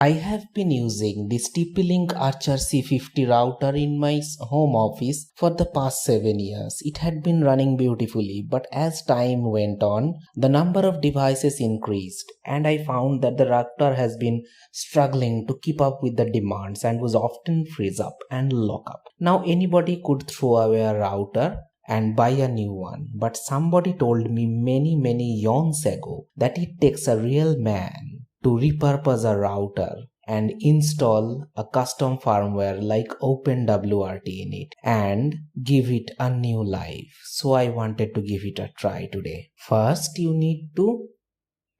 I have been using this TP-Link Archer C50 router in my home office for the past 7 years. It had been running beautifully, but as time went on, the number of devices increased and I found that the router has been struggling to keep up with the demands and was often freeze up and lock up. Now anybody could throw away a router and buy a new one, but somebody told me many years ago that it takes a real man to repurpose a router and install a custom firmware like OpenWRT in it and give it a new life. So I wanted to give it a try today. First, you need to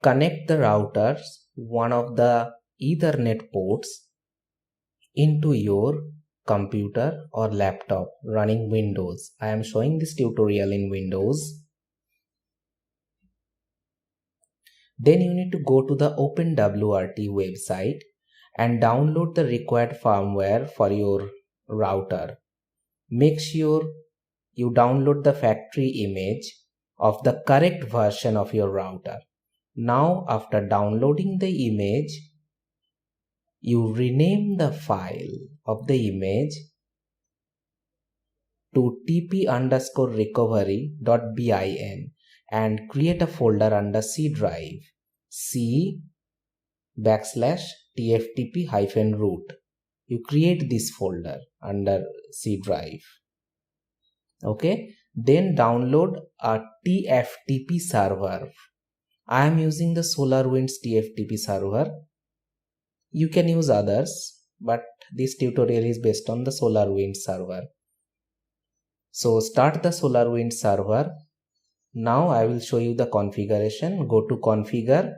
connect the routers, one of the Ethernet ports, into your computer or laptop running Windows. I am showing this tutorial in Windows. Then you need to go to the OpenWRT website and download the required firmware for your router. Make sure you download the factory image of the correct version of your router. Now, after downloading the image, you rename the file of the image to tp_recovery.bin and create a folder under C drive, C/TFTP-root. You create this folder under C drive. Okay, then download a TFTP server. I am using the SolarWinds TFTP server. You can use others, but this tutorial is based on the SolarWinds server. So start the SolarWinds server. Now I will show you the configuration. Go to configure,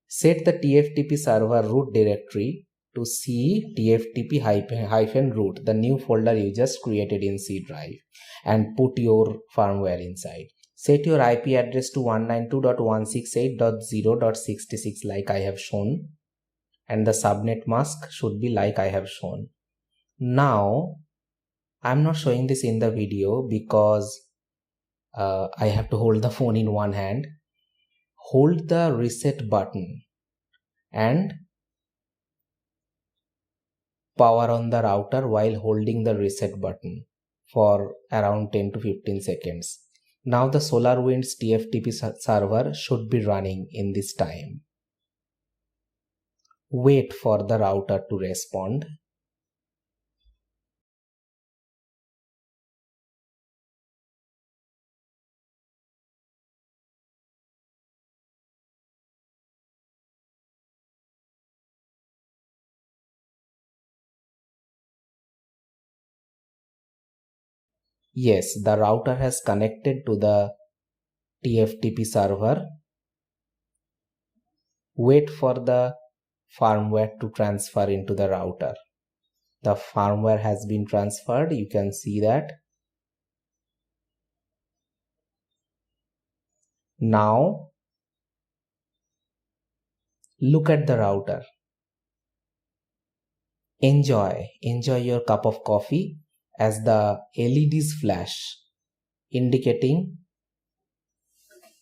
set the TFTP server root directory to C TFTP-root, the new folder you just created in C drive, and put your firmware inside. Set your IP address to 192.168.0.66 like I have shown, and the subnet mask should be like I have shown. Now I'm not showing this in the video because I have to hold the phone in one hand. Hold the reset button and power on the router while holding the reset button for around 10 to 15 seconds. Now the SolarWinds TFTP server should be running in this time. Wait for the router to respond. Yes, the router has connected to the TFTP server. Wait for the firmware to transfer into the router. The firmware has been transferred. You can see that. Now look at the router. Enjoy your cup of coffee as the LEDs flash, indicating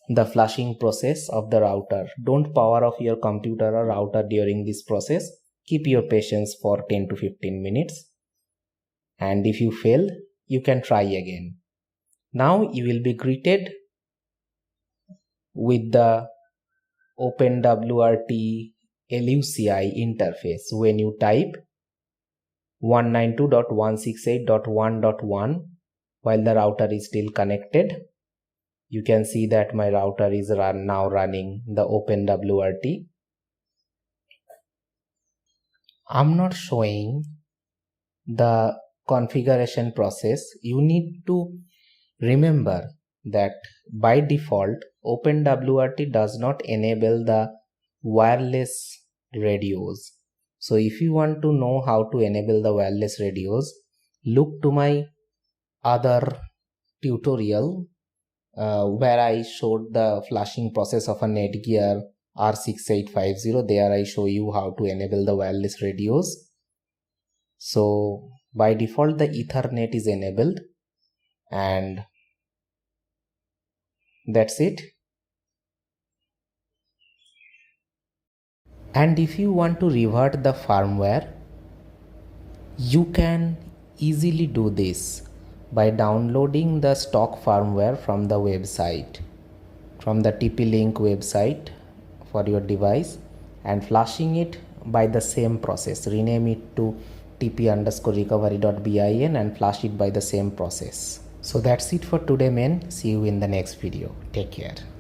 the flushing process of the router. Don't power off your computer or router during this process. Keep your patience for 10 to 15 minutes. And if you fail, you can try again. Now you will be greeted with the OpenWRT LUCI interface when you type 192.168.1.1 while the router is still connected. You can see that my router is now running the OpenWRT. I'm not showing the configuration process. You need to remember that by default OpenWRT does not enable the wireless radios. So if you want to know how to enable the wireless radios, look to my other tutorial where I showed the flushing process of a Netgear R6850. There I show you how to enable the wireless radios. So by default the Ethernet is enabled, and that's it. And if you want to revert the firmware, you can easily do this by downloading the stock firmware from the website, from the TP-Link website for your device, and flashing it by the same process. Rename it to tp_recovery.bin and flash it by the same process. So that's it for today, men. See you in the next video. Take care.